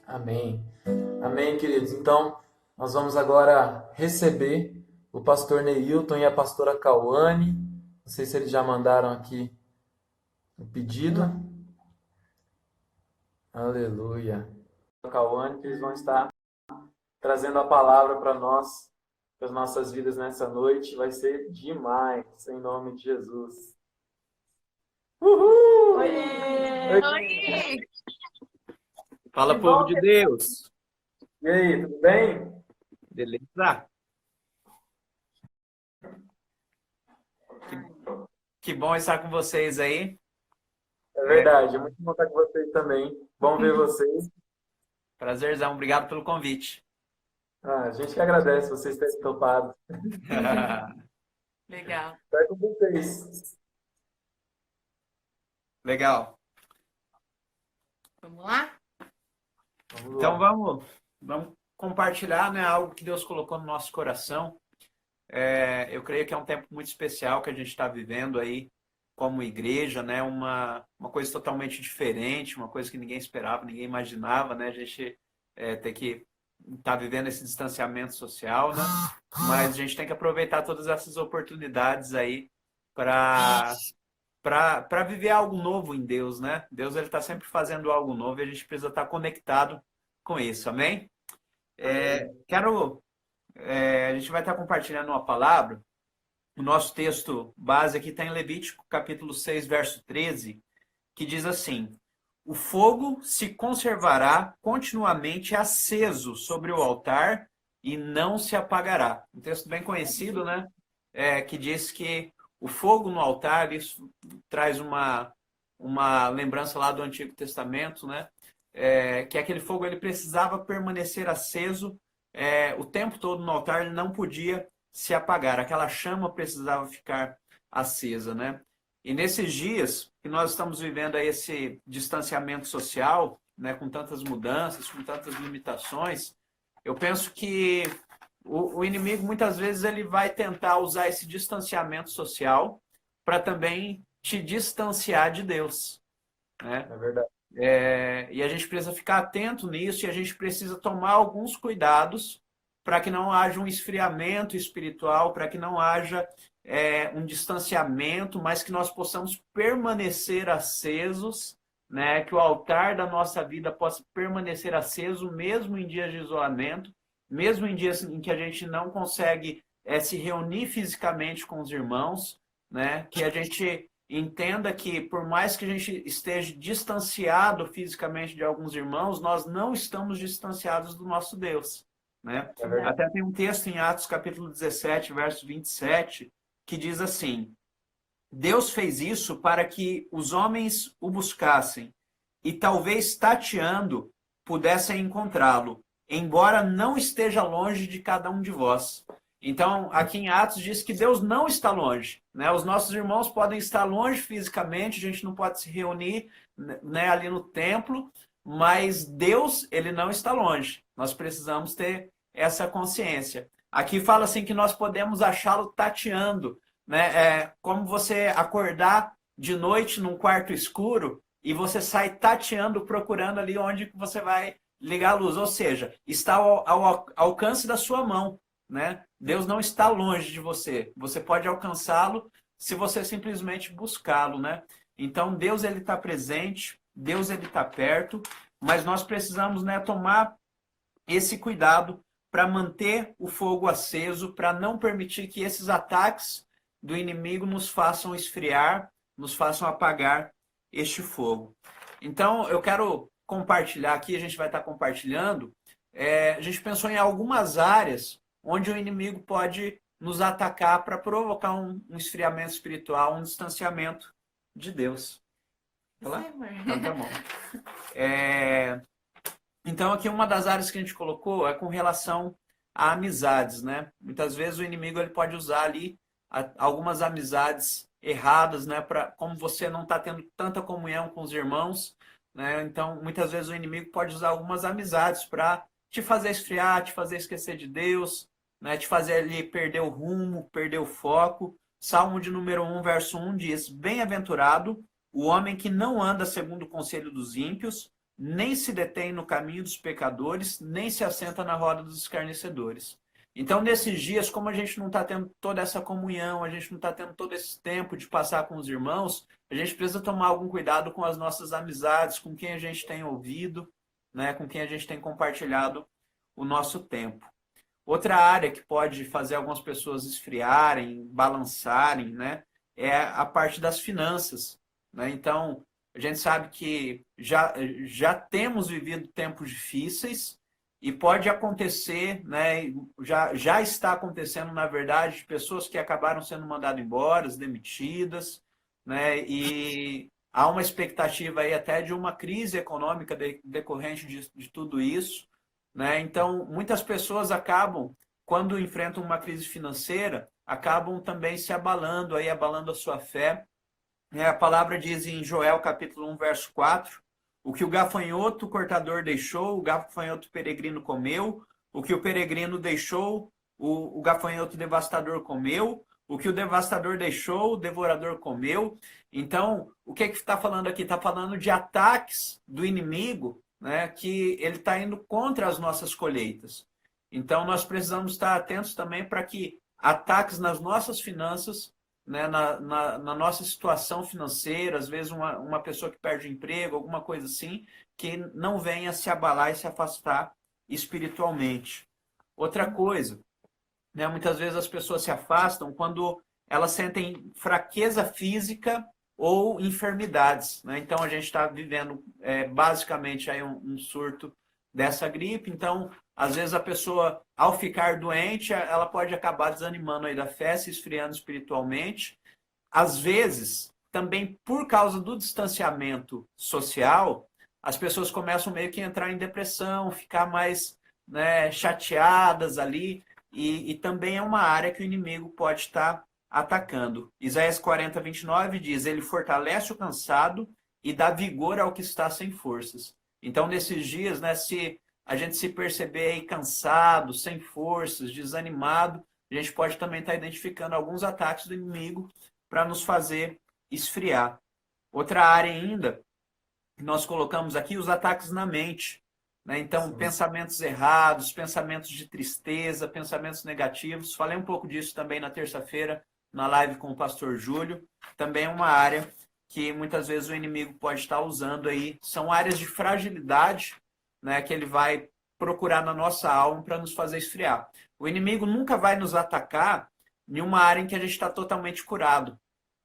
Amém. Amém, queridos. Então, nós vamos agora receber o pastor Neilton e a pastora Cauane. Não sei se eles já mandaram aqui o pedido. Aleluia. Cauane, que eles vão estar trazendo a palavra para nós, para as nossas vidas nessa noite. Vai ser demais, em nome de Jesus. Uhul! Oiê! Oi. Fala, Que povo bom de que Deus. E aí, tudo bem? Beleza? Que, que bom estar com vocês aí. É É, verdade, é muito bom estar com vocês também. Bom ver vocês. prazerzão, obrigado pelo convite. A gente que agradece vocês terem topado. legal. Vai com vocês. Legal. Vamos lá? Vamos Então lá. vamos compartilhar, né, algo que Deus colocou no nosso coração. Eu creio que é um tempo muito especial que a gente está vivendo aí como igreja, né? Uma coisa totalmente diferente, uma coisa que ninguém esperava, ninguém imaginava, né? A gente ter que estar vivendo esse distanciamento social, né? Mas a gente tem que aproveitar todas essas oportunidades aí para para viver algo novo em Deus, né? Deus ele está sempre fazendo algo novo e a gente precisa estar conectado com isso, amém? Amém. A gente vai estar compartilhando uma palavra. O nosso texto base aqui está em Levítico, capítulo 6, verso 13, que diz assim: o fogo se conservará continuamente aceso sobre o altar e não se apagará. Um texto bem conhecido, né? Que diz que o fogo no altar, isso traz uma lembrança lá do Antigo Testamento, né? Que aquele fogo ele precisava permanecer aceso o tempo todo no altar, ele não podia se apagar, aquela chama precisava ficar acesa, né? E nesses dias que nós estamos vivendo aí esse distanciamento social, né, com tantas mudanças, com tantas limitações, eu penso que o inimigo muitas vezes ele vai tentar usar esse distanciamento social para também te distanciar de Deus, né? É verdade. E a gente precisa ficar atento nisso e a gente precisa tomar alguns cuidados para que não haja um esfriamento espiritual, para que não haja um distanciamento, mas que nós possamos permanecer acesos, né? Que o altar da nossa vida possa permanecer aceso mesmo em dias de isolamento, mesmo em dias em que a gente não consegue se reunir fisicamente com os irmãos, né? Que a gente entenda que, por mais que a gente esteja distanciado fisicamente de alguns irmãos, nós não estamos distanciados do nosso Deus, né? É verdade. Até tem um texto em Atos capítulo 17, verso 27, que diz assim: Deus fez isso para que os homens o buscassem e talvez tateando pudessem encontrá-lo, embora não esteja longe de cada um de vós. Então, aqui em Atos diz que Deus não está longe, né? Os nossos irmãos podem estar longe fisicamente, a gente não pode se reunir, né, ali no templo, mas Deus, ele não está longe. Nós precisamos ter essa consciência. Aqui fala assim que nós podemos achá-lo tateando, né? Como você acordar de noite num quarto escuro e você sai tateando, procurando ali onde você vai ligar a luz. Ou seja, está ao alcance da sua mão, né? Deus não está longe de você. Você pode alcançá-lo se você simplesmente buscá-lo, né? Então Deus ele está presente, Deus ele está perto, mas nós precisamos, né, tomar esse cuidado para manter o fogo aceso, para não permitir que esses ataques do inimigo nos façam esfriar, nos façam apagar este fogo. Então, eu quero compartilhar aqui, a gente vai estar compartilhando, a gente pensou em algumas áreas onde o inimigo pode nos atacar para provocar um esfriamento espiritual, um distanciamento de Deus. Tá lá? Então, tá bom. Então, aqui uma das áreas que a gente colocou é com relação a amizades, né? Muitas vezes o inimigo ele pode usar ali algumas amizades erradas, né? Como você não está tendo tanta comunhão com os irmãos, né? Então, muitas vezes o inimigo pode usar algumas amizades para te fazer esfriar, te fazer esquecer de Deus, né? Te fazer ali perder o rumo, perder o foco. Salmo de número 1, verso 1 diz: Bem-aventurado o homem que não anda segundo o conselho dos ímpios, nem se detém no caminho dos pecadores, nem se assenta na roda dos escarnecedores. Então, nesses dias, como a gente não está tendo toda essa comunhão, a gente não está tendo todo esse tempo de passar com os irmãos, a gente precisa tomar algum cuidado com as nossas amizades, com quem a gente tem ouvido, né, com quem a gente tem compartilhado o nosso tempo. Outra área que pode fazer algumas pessoas esfriarem, balançarem, né, é a parte das finanças, né? Então, a gente sabe que já temos vivido tempos difíceis, e pode acontecer, né, já está acontecendo, na verdade, de pessoas que acabaram sendo mandadas embora, demitidas, né, e há uma expectativa aí até de uma crise econômica decorrente de tudo isso, né? Então, muitas pessoas acabam, quando enfrentam uma crise financeira, acabam também se abalando, aí, abalando a sua fé. A palavra diz em Joel, capítulo 1, verso 4, o que o gafanhoto cortador deixou, o gafanhoto peregrino comeu, o que o peregrino deixou, o gafanhoto devastador comeu, o que o devastador deixou, o devorador comeu. Então, o que está falando aqui? Está falando de ataques do inimigo, né, que ele está indo contra as nossas colheitas. Então, nós precisamos estar atentos também para que ataques nas nossas finanças, né, na nossa situação financeira, às vezes uma pessoa que perde o emprego, alguma coisa assim, que não venha se abalar e se afastar espiritualmente. Outra coisa, né, muitas vezes as pessoas se afastam quando elas sentem fraqueza física ou enfermidades, né? Então a gente está vivendo basicamente aí um surto dessa gripe, então às vezes a pessoa, ao ficar doente, ela pode acabar desanimando aí da fé, se esfriando espiritualmente. Às vezes, também por causa do distanciamento social, as pessoas começam meio que a entrar em depressão, ficar mais, né, chateadas ali, e também é uma área que o inimigo pode estar atacando. Isaías 40, 29 diz, ele fortalece o cansado e dá vigor ao que está sem forças. Então, nesses dias, né, se a gente se perceber aí cansado, sem forças, desanimado, a gente pode também estar identificando alguns ataques do inimigo para nos fazer esfriar. Outra área ainda, que nós colocamos aqui, os ataques na mente, né? Então, sim, pensamentos errados, pensamentos de tristeza, pensamentos negativos. Falei um pouco disso também na terça-feira, na live com o pastor Júlio. Também é uma área que muitas vezes o inimigo pode estar usando aí. São áreas de fragilidade, né, que ele vai procurar na nossa alma para nos fazer esfriar. O inimigo nunca vai nos atacar em uma área em que a gente está totalmente curado,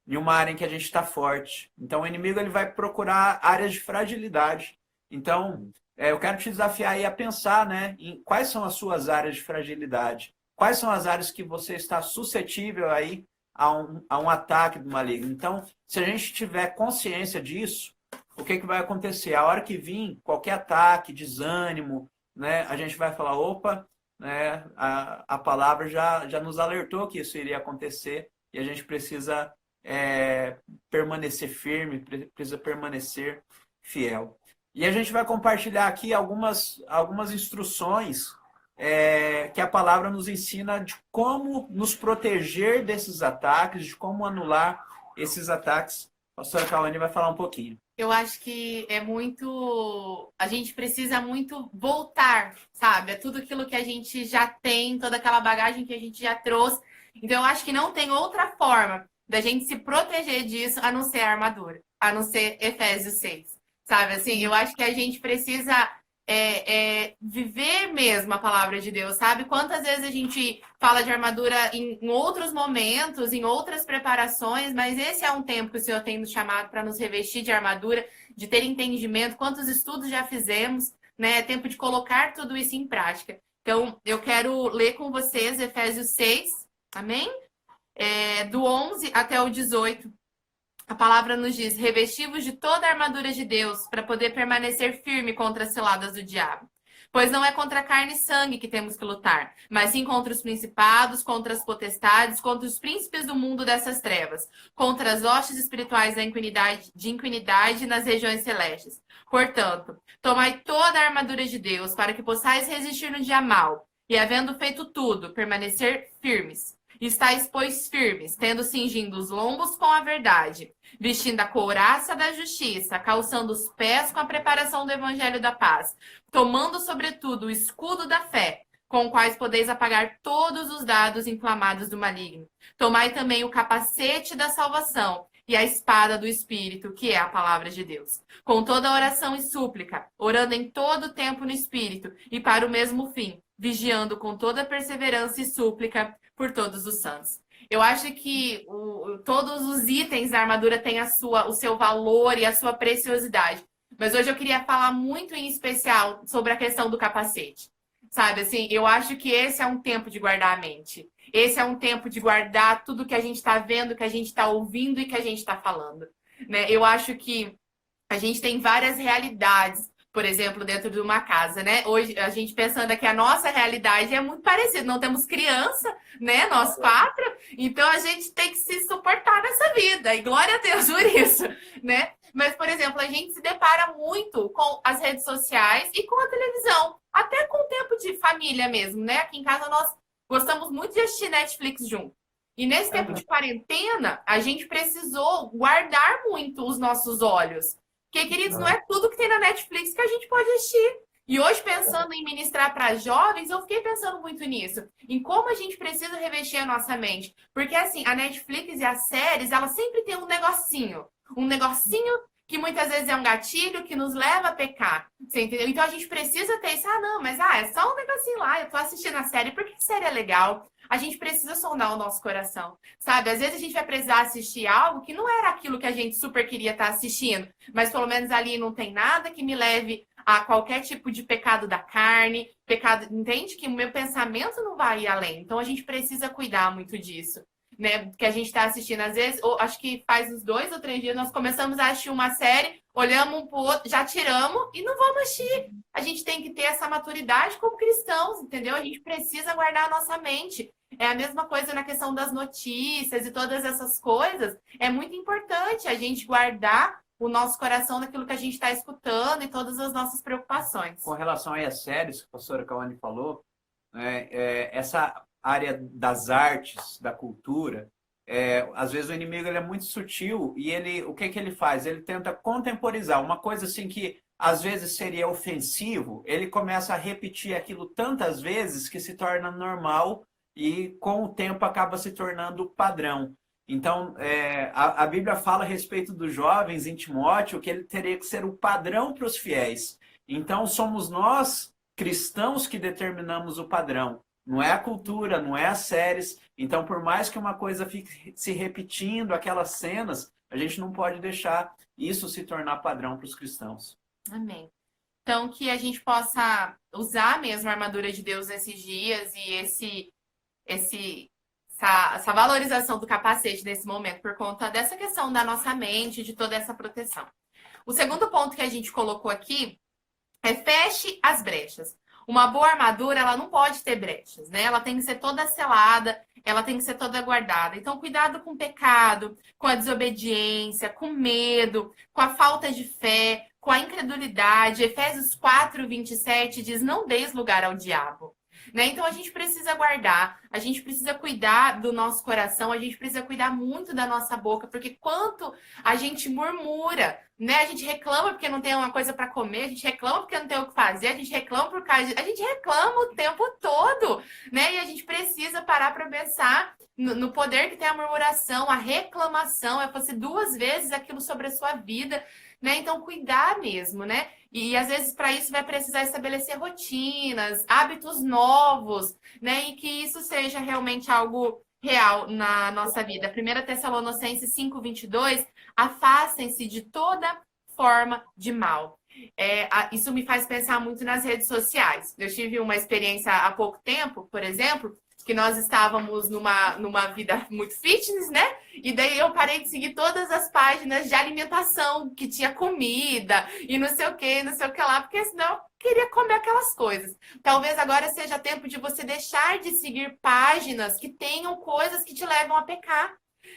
em uma área em que a gente está forte. Então, o inimigo ele vai procurar áreas de fragilidade. Então, eu quero te desafiar aí a pensar, né, em quais são as suas áreas de fragilidade. Quais são as áreas que você está suscetível aí a um ataque do maligno. Então, se a gente tiver consciência disso, o que vai acontecer? A hora que vir qualquer ataque, desânimo, né, a gente vai falar, opa, né, a palavra já nos alertou que isso iria acontecer e a gente precisa permanecer firme, precisa permanecer fiel. E a gente vai compartilhar aqui algumas instruções que a palavra nos ensina de como nos proteger desses ataques, de como anular esses ataques. A pastora Cauane vai falar um pouquinho. Eu acho que a gente precisa muito voltar, sabe? A tudo aquilo que a gente já tem, toda aquela bagagem que a gente já trouxe. Então, eu acho que não tem outra forma da gente se proteger disso a não ser a armadura, a não ser Efésios 6, sabe? Assim, eu acho que a gente precisa viver mesmo a palavra de Deus, sabe? Quantas vezes a gente fala de armadura em outros momentos, em outras preparações, mas esse é um tempo que o Senhor tem nos chamado para nos revestir de armadura, de ter entendimento, quantos estudos já fizemos, né? É tempo de colocar tudo isso em prática. Então, eu quero ler com vocês Efésios 6, amém? Do 11 até o 18. A palavra nos diz, revestivos de toda a armadura de Deus, para poder permanecer firme contra as ciladas do diabo. Pois não é contra carne e sangue que temos que lutar, mas sim contra os principados, contra as potestades, contra os príncipes do mundo dessas trevas, contra as hostes espirituais da impunidade nas regiões celestes. Portanto, tomai toda a armadura de Deus, para que possais resistir no dia mau, e havendo feito tudo, permanecer firmes. Estais, pois, firmes, tendo cingindo os lombos com a verdade, vestindo a couraça da justiça, calçando os pés com a preparação do evangelho da paz, tomando, sobretudo, o escudo da fé, com quais podeis apagar todos os dados inflamados do maligno. Tomai também o capacete da salvação e a espada do Espírito, que é a palavra de Deus. Com toda oração e súplica, orando em todo o tempo no Espírito e para o mesmo fim, vigiando com toda perseverança e súplica por todos os santos. Eu acho que todos os itens da armadura têm o seu valor e a sua preciosidade. Mas hoje eu queria falar muito em especial sobre a questão do capacete. Sabe, assim, eu acho que esse é um tempo de guardar a mente. Esse é um tempo de guardar tudo que a gente está vendo, que a gente está ouvindo e que a gente está falando. Né? Eu acho que a gente tem várias realidades, por exemplo, dentro de uma casa, né? Hoje, a gente pensando que a nossa realidade é muito parecida. Não temos criança, né? Nós 4. Então, a gente tem que se suportar nessa vida. E glória a Deus por isso, né? Mas, por exemplo, a gente se depara muito com as redes sociais e com a televisão. Até com o tempo de família mesmo, né? Aqui em casa nós gostamos muito de assistir Netflix junto. E nesse tempo de quarentena, a gente precisou guardar muito os nossos olhos. Porque, queridos, não é tudo que tem na Netflix que a gente pode assistir. E hoje, pensando em ministrar para jovens, eu fiquei pensando muito nisso. Em como a gente precisa revestir a nossa mente. Porque, assim, a Netflix e as séries, elas sempre têm um negocinho. Um negocinho que muitas vezes é um gatilho que nos leva a pecar. Você entendeu? Então, a gente precisa ter isso. É só um negocinho lá. Eu tô assistindo a série porque a série é legal. A gente precisa sondar o nosso coração, sabe? Às vezes a gente vai precisar assistir algo que não era aquilo que a gente super queria estar assistindo, mas pelo menos ali não tem nada que me leve a qualquer tipo de pecado da carne, pecado, entende? Que o meu pensamento não vai ir além. Então a gente precisa cuidar muito disso, né? Que a gente está assistindo, às vezes, acho que faz uns 2 ou 3 dias, nós começamos a assistir uma série, olhamos um pro outro, já tiramos e não vamos assistir. A gente tem que ter essa maturidade como cristãos, entendeu? A gente precisa guardar a nossa mente. É a mesma coisa na questão das notícias e todas essas coisas. É muito importante a gente guardar o nosso coração naquilo que a gente está escutando e todas as nossas preocupações. Com relação aí às séries que a pastora Cauane falou, essa área das artes, da cultura, às vezes o inimigo ele é muito sutil e o que ele faz? Ele tenta contemporizar uma coisa assim que às vezes seria ofensivo, ele começa a repetir aquilo tantas vezes que se torna normal e com o tempo acaba se tornando padrão. Então, a Bíblia fala a respeito dos jovens em Timóteo que ele teria que ser o padrão para os fiéis. Então, somos nós, cristãos, que determinamos o padrão. Não é a cultura, não é as séries. Então, por mais que uma coisa fique se repetindo, aquelas cenas, a gente não pode deixar isso se tornar padrão para os cristãos. Amém. Então, que a gente possa usar mesmo a armadura de Deus nesses dias e essa valorização do capacete nesse momento por conta dessa questão da nossa mente, de toda essa proteção. O segundo ponto que a gente colocou aqui é feche as brechas. Uma boa armadura, ela não pode ter brechas, né? Ela tem que ser toda selada, ela tem que ser toda guardada. Então, cuidado com o pecado, com a desobediência, com medo, com a falta de fé, com a incredulidade. Efésios 4:27 diz: não deis lugar ao diabo. Né? Então, a gente precisa guardar, a gente precisa cuidar do nosso coração, a gente precisa cuidar muito da nossa boca, porque quanto a gente murmura, né? A gente reclama porque não tem uma coisa para comer, a gente reclama porque não tem o que fazer, a gente reclama por causa de... A gente reclama o tempo todo, né? E a gente precisa parar para pensar no poder que tem a murmuração, a reclamação, é fazer 2 vezes aquilo sobre a sua vida, né? Então, cuidar mesmo, né? E às vezes para isso vai precisar estabelecer rotinas, hábitos novos, né? E que isso seja realmente algo real na nossa vida. 1 Tessalonicenses 5:22, afastem-se de toda forma de mal. Isso me faz pensar muito nas redes sociais. Eu tive uma experiência há pouco tempo, por exemplo, que nós estávamos numa vida muito fitness, né? E daí eu parei de seguir todas as páginas de alimentação, que tinha comida e não sei o que lá, porque senão eu queria comer aquelas coisas. Talvez agora seja tempo de você deixar de seguir páginas que tenham coisas que te levam a pecar.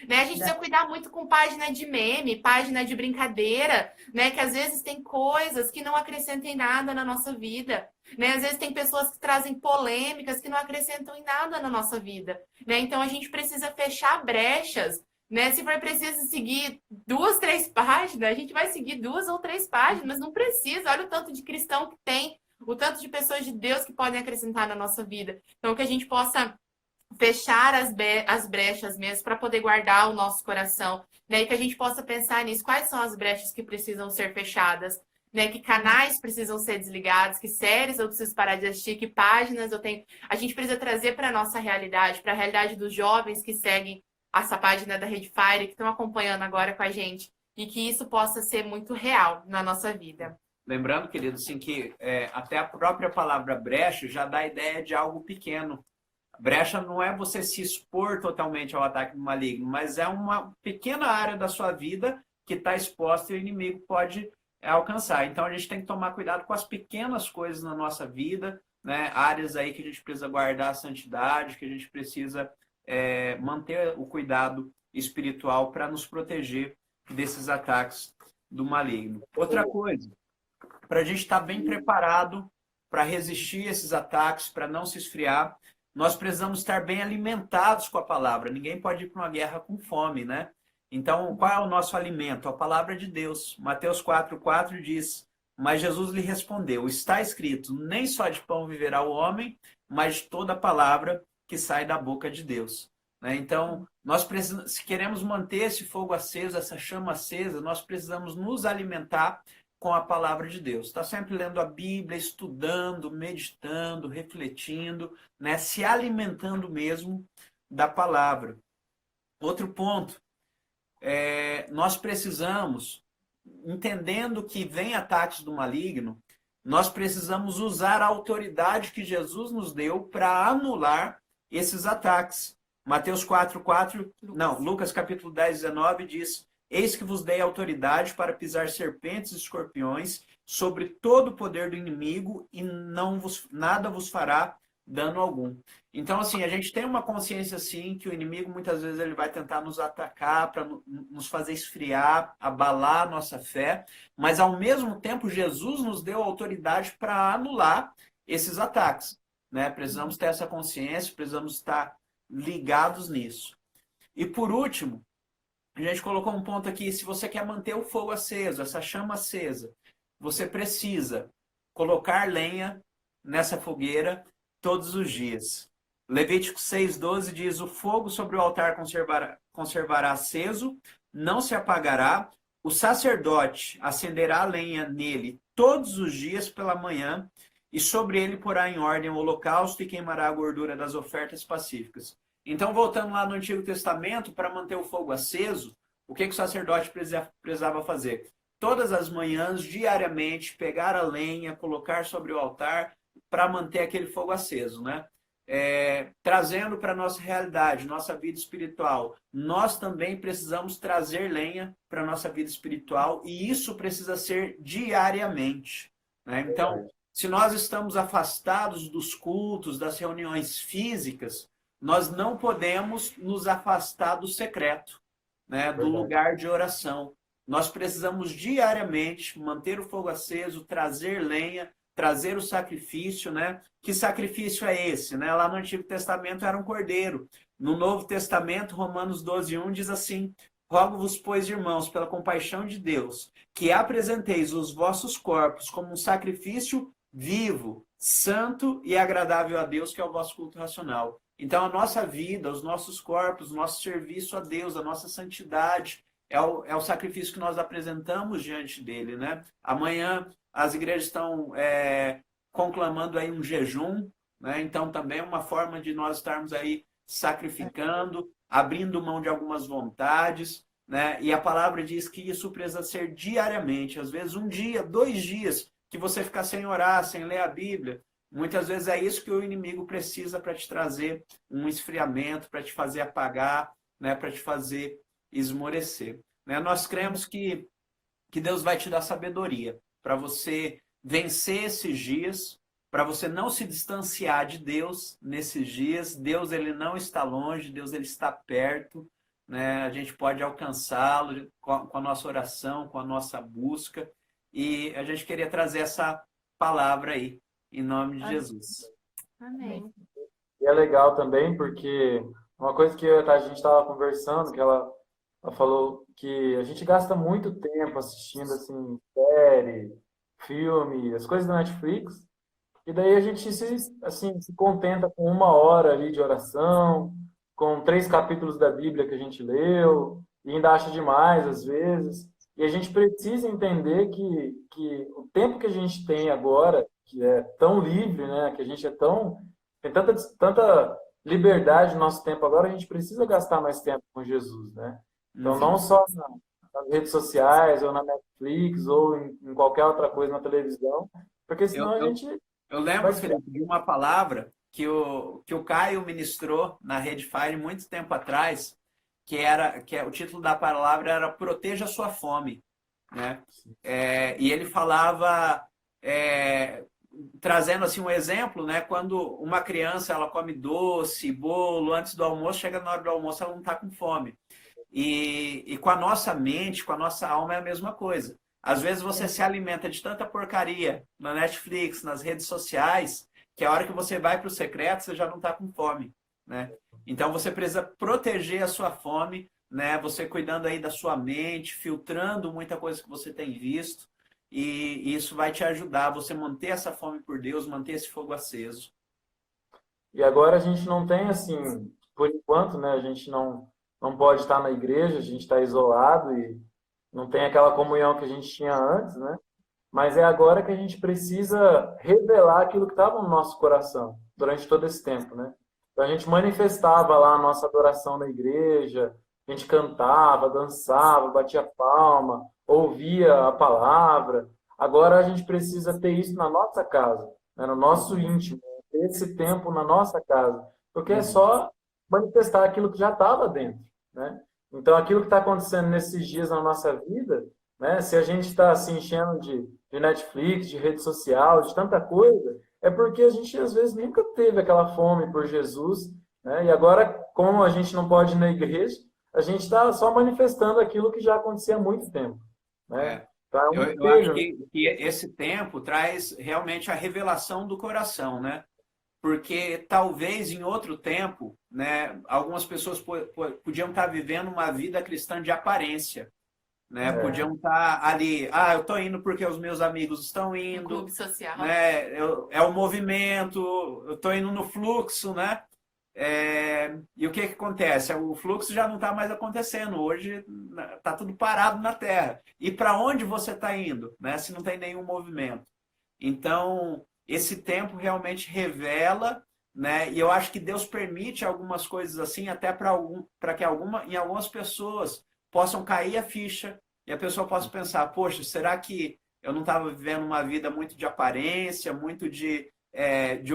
Né? A gente precisa cuidar muito com página de meme, página de brincadeira, né? Que às vezes tem coisas que não acrescentam em nada na nossa vida. Né? Às vezes tem pessoas que trazem polêmicas que não acrescentam em nada na nossa vida. Né? Então a gente precisa fechar brechas. Né? Se for preciso seguir 2, 3 páginas, a gente vai seguir 2 ou 3 páginas, mas não precisa. Olha o tanto de cristão que tem, o tanto de pessoas de Deus que podem acrescentar na nossa vida. Então, que a gente possa fechar as brechas mesmo para poder guardar o nosso coração, né? E que a gente possa pensar nisso, quais são as brechas que precisam ser fechadas, né? Que canais precisam ser desligados, que séries eu preciso parar de assistir, que páginas eu tenho. A gente precisa trazer para a nossa realidade, para a realidade dos jovens que seguem essa página da Redfire, que estão acompanhando agora com a gente, e que isso possa ser muito real na nossa vida. Lembrando, querido, assim, que até a própria palavra brecha já dá a ideia de algo pequeno. Brecha não é você se expor totalmente ao ataque maligno, mas é uma pequena área da sua vida que está exposta e o inimigo pode alcançar. Então a gente tem que tomar cuidado com as pequenas coisas na nossa vida, né? Áreas aí que a gente precisa guardar a santidade, que a gente precisa manter o cuidado espiritual para nos proteger desses ataques do maligno. Outra coisa, para a gente estar bem preparado para resistir esses ataques, para não se esfriar, nós precisamos estar bem alimentados com a palavra. Ninguém pode ir para uma guerra com fome, né? Então, qual é o nosso alimento? A palavra de Deus. Mateus 4,4 diz: mas Jesus lhe respondeu: está escrito, nem só de pão viverá o homem, mas de toda a palavra que sai da boca de Deus. Né? Então, nós precisamos, se queremos manter esse fogo aceso, essa chama acesa, nós precisamos nos alimentar com a palavra de Deus. Está sempre lendo a Bíblia, estudando, meditando, refletindo, né? Se alimentando mesmo da palavra. Outro ponto, nós precisamos, entendendo que vem ataques do maligno, nós precisamos usar a autoridade que Jesus nos deu para anular esses ataques. Mateus 4:4, não, Lucas capítulo 10, 19 diz: eis que vos dei autoridade para pisar serpentes e escorpiões sobre todo o poder do inimigo e nada vos fará dano algum. Então, assim, a gente tem uma consciência, assim, que o inimigo muitas vezes ele vai tentar nos atacar para nos fazer esfriar, abalar a nossa fé, mas ao mesmo tempo Jesus nos deu autoridade para anular esses ataques, né? Precisamos ter essa consciência, precisamos estar ligados nisso. E por último, a gente colocou um ponto aqui: se você quer manter o fogo aceso, essa chama acesa, você precisa colocar lenha nessa fogueira todos os dias. Levítico 6,12 diz: o fogo sobre o altar conservará aceso, não se apagará. O sacerdote acenderá a lenha nele todos os dias pela manhã, e sobre ele porá em ordem o holocausto e queimará a gordura das ofertas pacíficas. Então, voltando lá no Antigo Testamento, para manter o fogo aceso, o que o sacerdote precisava fazer? Todas as manhãs, diariamente, pegar a lenha, colocar sobre o altar para manter aquele fogo aceso, né? Trazendo para a nossa realidade, nossa vida espiritual. Nós também precisamos trazer lenha para a nossa vida espiritual e isso precisa ser diariamente. Né? Então, se nós estamos afastados dos cultos, das reuniões físicas, nós não podemos nos afastar do secreto, né? Do lugar de oração. Nós precisamos diariamente manter o fogo aceso, trazer lenha, trazer o sacrifício, né? Que sacrifício é esse? Né? Lá no Antigo Testamento era um cordeiro. No Novo Testamento, Romanos 12:1 diz assim: rogo-vos, pois, irmãos, pela compaixão de Deus, que apresenteis os vossos corpos como um sacrifício vivo, santo e agradável a Deus, que é o vosso culto racional. Então, a nossa vida, os nossos corpos, o nosso serviço a Deus, a nossa santidade, é o sacrifício que nós apresentamos diante dele, né? Amanhã as igrejas estão conclamando aí um jejum, né? Então também é uma forma de nós estarmos aí sacrificando, abrindo mão de algumas vontades, né? E a palavra diz que isso precisa ser diariamente, às vezes 1 dia, 2 dias, que você ficar sem orar, sem ler a Bíblia. Muitas vezes é isso que o inimigo precisa para te trazer um esfriamento, para te fazer apagar, né? Para te fazer esmorecer. Né? Nós cremos que Deus vai te dar sabedoria para você vencer esses dias, para você não se distanciar de Deus nesses dias. Deus, ele não está longe, Deus, ele está perto. né? A gente pode alcançá-lo com a nossa oração, com a nossa busca. E a gente queria trazer essa palavra aí, em nome de Jesus. Amém. E é legal também porque uma coisa que a gente estava conversando, que ela falou que a gente gasta muito tempo assistindo assim, série, filme, as coisas da Netflix, e daí a gente se contenta com 1 hora ali de oração, com 3 capítulos da Bíblia que a gente leu, e ainda acha demais às vezes. E a gente precisa entender que o tempo que a gente tem agora, que é tão livre, né, que a gente tem tanta liberdade no nosso tempo agora, a gente precisa gastar mais tempo com Jesus, né? Então, não só nas redes sociais, ou na Netflix, ou em qualquer outra coisa na televisão, porque senão Eu, a eu, gente eu vai lembro, se Felipe, de uma palavra que o Caio ministrou na Rede Fire muito tempo atrás, o título da palavra era Proteja a sua fome, né? E ele falava, é, trazendo assim um exemplo, né? Quando uma criança ela come doce, bolo antes do almoço, chega na hora do almoço ela não está com fome. E com a nossa mente, com a nossa alma é a mesma coisa. Às vezes você se alimenta de tanta porcaria na Netflix, nas redes sociais, que a hora que você vai para o secreto, você já não está com fome, né? Então você precisa proteger a sua fome, né? Você cuidando aí da sua mente, filtrando muita coisa que você tem visto, e isso vai te ajudar a você manter essa fome por Deus, manter esse fogo aceso. E agora a gente não tem assim, por enquanto, né? A gente não pode estar na igreja, a gente está isolado e não tem aquela comunhão que a gente tinha antes, né? Mas é agora que a gente precisa revelar aquilo que estava no nosso coração durante todo esse tempo, né? Então a gente manifestava lá a nossa adoração na igreja, a gente cantava, dançava, batia palma, ouvia a palavra. Agora a gente precisa ter isso na nossa casa, né? No nosso íntimo, ter esse tempo na nossa casa, porque é só manifestar aquilo que já estava dentro, né? Então aquilo que está acontecendo nesses dias na nossa vida, né? Se a gente está se enchendo de Netflix, de rede social, de tanta coisa, é porque a gente às vezes nunca teve aquela fome por Jesus, né? E agora, como a gente não pode ir na igreja, a gente está só manifestando aquilo que já acontecia há muito tempo, né? É. Então é um Eu acho espelho. que esse tempo traz realmente a revelação do coração, né? Porque talvez em outro tempo, né, algumas pessoas podiam estar vivendo uma vida cristã de aparência, né? É, Podiam estar ali, eu estou indo porque os meus amigos estão Um indo, clube social. né? É o movimento, eu estou indo no fluxo, né? E o que acontece? O fluxo já não está mais acontecendo. Hoje está tudo parado na Terra. E para onde você está indo, né? Se não tem nenhum movimento. Então, esse tempo realmente revela, né? E eu acho que Deus permite algumas coisas assim, até para que em algumas pessoas possam cair a ficha e a pessoa possa pensar: poxa, será que eu não estava vivendo uma vida muito de aparência, muito de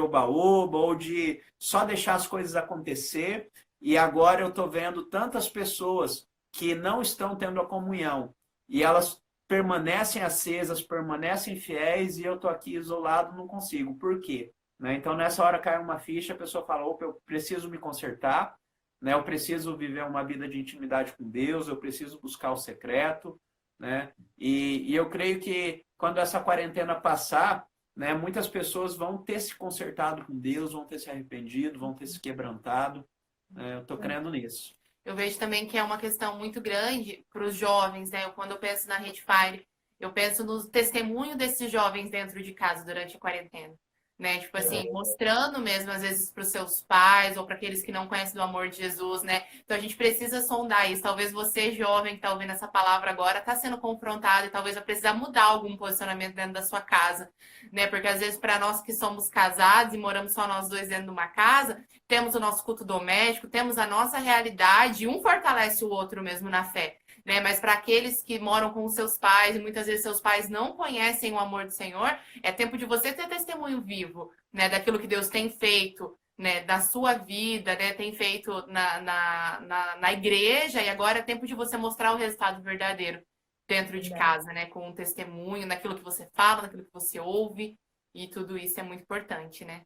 oba-oba, ou de só deixar as coisas acontecer, e agora eu estou vendo tantas pessoas que não estão tendo a comunhão, e elas permanecem acesas, permanecem fiéis, e eu estou aqui isolado, não consigo. Por quê? Né? Então, nessa hora cai uma ficha, a pessoa fala: opa, eu preciso me consertar, né? Eu preciso viver uma vida de intimidade com Deus, eu preciso buscar o secreto, né? E eu creio que quando essa quarentena passar, né, muitas pessoas vão ter se consertado com Deus, vão ter se arrependido, vão ter se quebrantado, né? Eu estou crendo nisso. Eu vejo também que é uma questão muito grande para os jovens, né? Quando eu penso na Redfire, eu penso no testemunho desses jovens dentro de casa durante a quarentena, né? Tipo assim, mostrando mesmo, às vezes, para os seus pais ou para aqueles que não conhecem do amor de Jesus, né? Então a gente precisa sondar isso. Talvez você, jovem, que está ouvindo essa palavra agora, está sendo confrontado e talvez vai precisar mudar algum posicionamento dentro da sua casa, né? Porque às vezes, para nós que somos casados e moramos só nós dois dentro de uma casa, temos o nosso culto doméstico, temos a nossa realidade, um fortalece o outro mesmo na fé, né? Mas para aqueles que moram com os seus pais e muitas vezes seus pais não conhecem o amor do Senhor, é tempo de você ter testemunho vivo, né? Daquilo que Deus tem feito, né? Da sua vida, né? Tem feito na igreja, e agora é tempo de você mostrar o resultado verdadeiro dentro de casa, né? Com um testemunho, naquilo que você fala, naquilo que você ouve, e tudo isso é muito importante, né?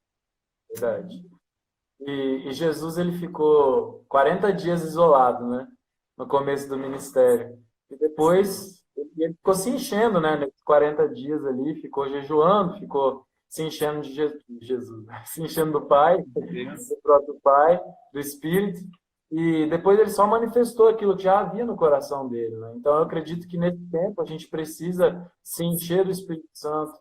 verdade. E Jesus ele ficou 40 dias isolado, né? no começo do ministério. E depois ele ficou se enchendo, né? Nesses 40 dias ali, ficou jejuando, ficou se enchendo de Jesus, se enchendo do Pai, Deus. do próprio Pai, do Espírito. E depois ele só manifestou aquilo que já havia no coração dele, né? Então eu acredito que nesse tempo a gente precisa se encher do Espírito Santo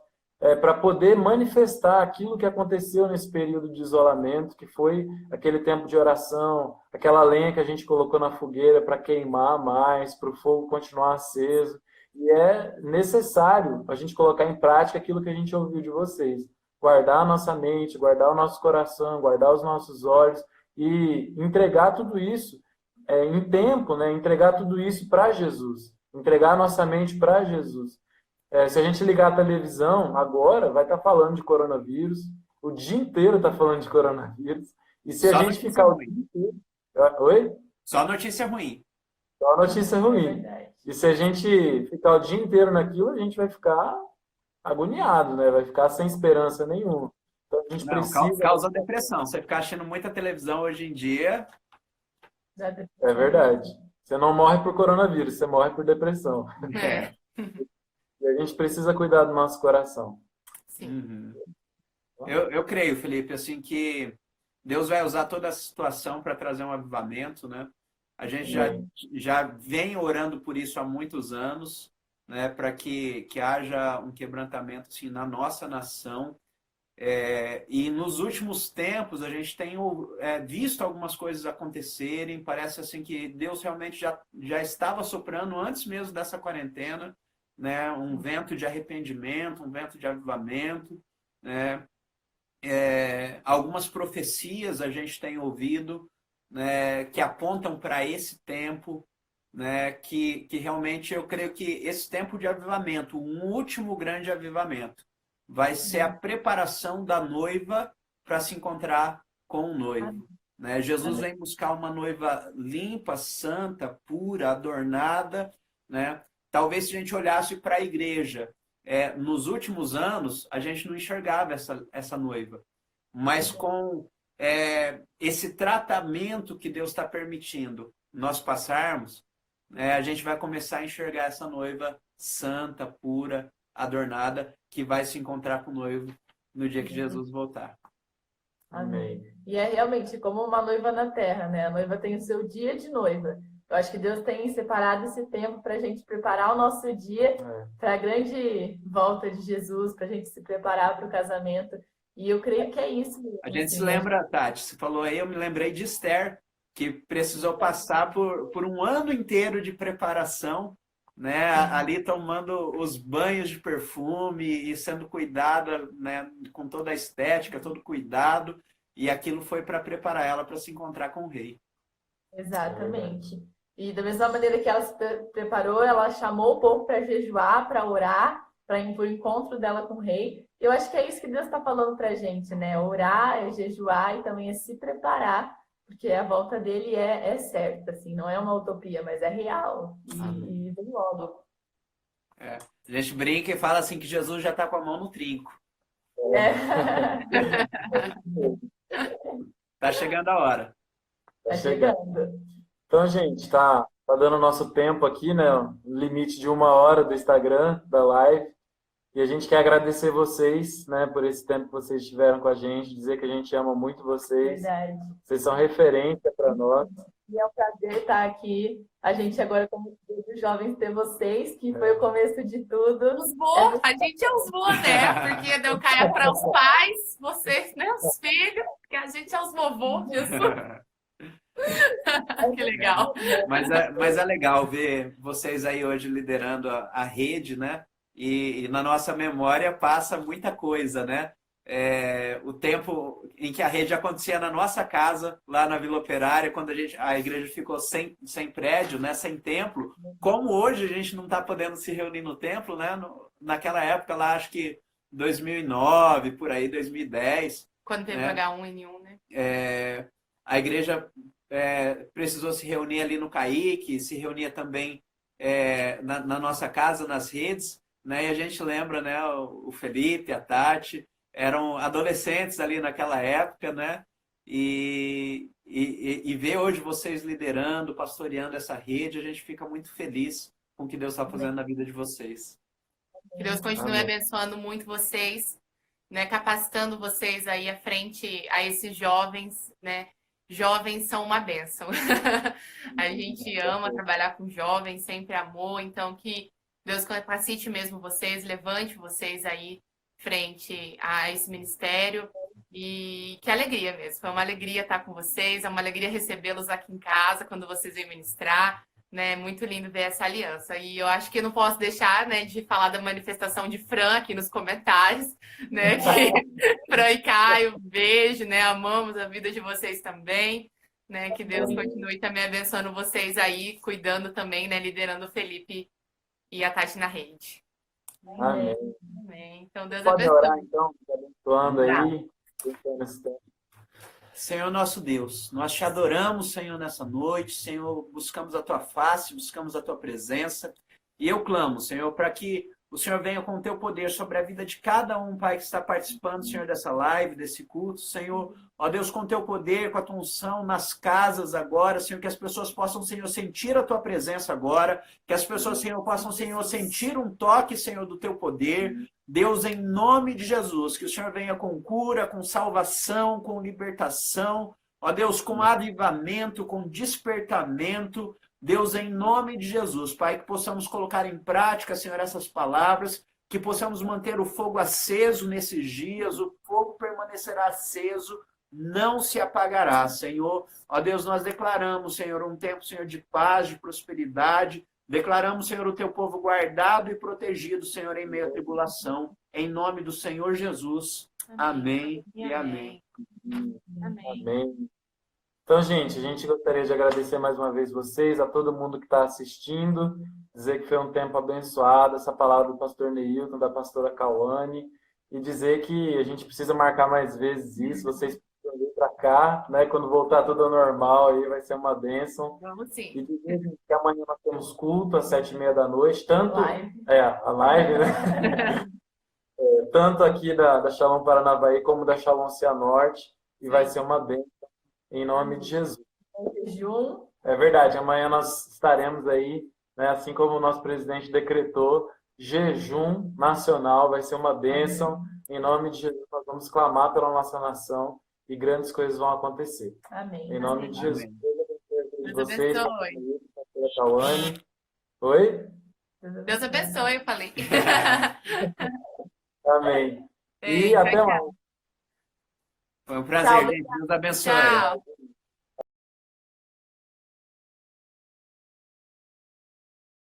para poder manifestar aquilo que aconteceu nesse período de isolamento, que foi aquele tempo de oração, aquela lenha que a gente colocou na fogueira para queimar mais, para o fogo continuar aceso. E é necessário a gente colocar em prática aquilo que a gente ouviu de vocês. Guardar a nossa mente, guardar o nosso coração, guardar os nossos olhos e entregar tudo isso em tempo, né? Entregar tudo isso para Jesus. Entregar a nossa mente para Jesus. Se a gente ligar a televisão agora, vai estar falando de coronavírus, o dia inteiro está falando de coronavírus. E se a Só gente notícia ficar o ruim. dia inteiro. Oi? Só notícia ruim. Só notícia ruim. E se a gente ficar o dia inteiro naquilo, a gente vai ficar agoniado, né? Vai ficar sem esperança nenhuma. Então a gente Não, precisa. causa depressão. Você ficar assistindo muita televisão hoje em dia, É verdade. Você não morre por coronavírus, você morre por depressão. É, E a gente precisa cuidar do nosso coração. sim. uhum. Eu creio, Felipe, assim que Deus vai usar toda essa situação para trazer um avivamento, né? A gente já vem orando por isso há muitos anos, né? Para que haja um quebrantamento assim, na nossa nação. E nos últimos tempos a gente tem visto algumas coisas acontecerem. Parece assim que Deus realmente já estava soprando antes mesmo dessa quarentena, né? Um vento de arrependimento, um vento de avivamento, né? Algumas profecias a gente tem ouvido, né, que apontam para esse tempo, né, que realmente eu creio que esse tempo de avivamento, um último grande avivamento, vai ser a preparação da noiva para se encontrar com o noivo. Né? Jesus vem buscar uma noiva limpa, santa, pura, adornada. Né? Talvez se a gente olhasse para a igreja, nos últimos anos, a gente não enxergava essa noiva. Mas com esse tratamento que Deus está permitindo nós passarmos, a gente vai começar a enxergar essa noiva santa, pura, adornada, que vai se encontrar com o noivo no dia que Jesus voltar. Amém. E é realmente como uma noiva na terra, né? A noiva tem o seu dia de noiva. Eu acho que Deus tem separado esse tempo para a gente preparar o nosso dia para a grande volta de Jesus, para a gente se preparar para o casamento. E eu creio que é isso mesmo. A gente assim, se lembra, Tati, você falou aí, eu me lembrei de Esther, que precisou passar por um ano inteiro de preparação, né? Ali tomando os banhos de perfume e sendo cuidada, né? Com toda a estética, todo cuidado, e aquilo foi para preparar ela para se encontrar com o rei. Exatamente. E da mesma maneira que ela se preparou, ela chamou o povo para jejuar, para orar, para ir para o encontro dela com o rei. Eu acho que é isso que Deus está falando para a gente, né? Orar, é jejuar e também é se preparar, porque a volta dele é certa, assim, não é uma utopia, mas é real. E vem logo. A gente brinca e fala assim que Jesus já está com a mão no trinco. Tá chegando a hora. Tá chegando. Então, gente, tá dando nosso tempo aqui, né? O limite de 1 hora do Instagram, da live. E a gente quer agradecer vocês, né, por esse tempo que vocês estiveram com a gente, dizer que a gente ama muito vocês. Verdade. Vocês são referência para nós. E é um prazer estar aqui. A gente agora, como os jovens, ter vocês, que foi o começo de tudo. Os vô, a gente é os vô, né? Porque deu caia para os pais, vocês, né? Os filhos, porque a gente é os vovô, Jesus. Que legal. Mas é legal ver vocês aí hoje liderando a rede, né? E na nossa memória passa muita coisa, né? O tempo em que a rede acontecia na nossa casa, lá na Vila Operária, quando a igreja ficou sem prédio, né? Sem templo. Como hoje a gente não está podendo se reunir no templo, né? Naquela época lá, acho que 2009, por aí, 2010. Quando teve né? H1N1, né? A igreja precisou se reunir ali no CAIC, se reunia também na nossa casa, nas redes, né? E a gente lembra, né? O Felipe, a Tati, eram adolescentes ali naquela época, né? e ver hoje vocês liderando, pastoreando essa rede, a gente fica muito feliz com o que Deus está fazendo na vida de vocês. Que Deus continue Amém. abençoando muito vocês, né? Capacitando vocês aí à frente a esses jovens, né? Jovens são uma bênção. A gente ama trabalhar com jovens, sempre amor. Então, que Deus capacite mesmo vocês, levante vocês aí frente a esse ministério. E que alegria mesmo. Foi uma alegria estar com vocês, é uma alegria recebê-los aqui em casa quando vocês vêm ministrar. Né, muito lindo ver essa aliança. E eu acho que eu não posso deixar, né, de falar da manifestação de Fran aqui nos comentários, né, que Fran e Caio, beijo, né, amamos a vida de vocês também, né, que Deus continue também abençoando vocês aí, cuidando também, né, liderando o Felipe e a Tati na rede. Amém. Amém. Então, Deus Pode abençoe. orar, então, abençoando aí. Senhor nosso Deus, nós te adoramos, Senhor, nessa noite. Senhor, buscamos a tua face, buscamos a tua presença. E eu clamo, Senhor, para que o Senhor venha com o teu poder sobre a vida de cada um, Pai, que está participando, Senhor, dessa live, desse culto. Senhor, ó Deus, com o teu poder, com a tua unção nas casas agora, Senhor, que as pessoas possam, Senhor, sentir a tua presença agora, que as pessoas, Senhor, possam, Senhor, sentir um toque, Senhor, do teu poder. Deus, em nome de Jesus, que o Senhor venha com cura, com salvação, com libertação, ó Deus, com avivamento, com despertamento. Deus, em nome de Jesus, Pai, que possamos colocar em prática, Senhor, essas palavras, que possamos manter o fogo aceso nesses dias, o fogo permanecerá aceso, não se apagará, Senhor. Ó Deus, nós declaramos, Senhor, um tempo, Senhor, de paz, de prosperidade. Declaramos, Senhor, o teu povo guardado e protegido, Senhor, em meio à tribulação. Em nome do Senhor Jesus. Amém e amém. Amém. Então, gente, a gente gostaria de agradecer mais uma vez vocês, a todo mundo que está assistindo, dizer que foi um tempo abençoado, essa palavra do pastor Neilton, da pastora Cauane, e dizer que a gente precisa marcar mais vezes isso, vocês precisam vir para cá, né? Quando voltar tudo ao normal, aí vai ser uma bênção. Vamos sim. E dizer que amanhã nós temos culto às 7h30 da noite, tanto Live. a live, né? Tanto aqui da Shalom Paranavaí como da Shalom Cianorte, e vai ser uma bênção em nome de Jesus. Jejum. É verdade, amanhã nós estaremos aí, né, assim como o nosso presidente decretou, jejum nacional, vai ser uma bênção. Em nome de Jesus, nós vamos clamar pela nossa nação e grandes coisas vão acontecer. Amém. Em nome de Jesus. Deus Vocês, abençoe. pastora Cauane. Oi? Deus abençoe, eu falei. Amém. E Ei, até tchau, mais. Foi um prazer, Tchau. gente. Deus abençoe. tchau.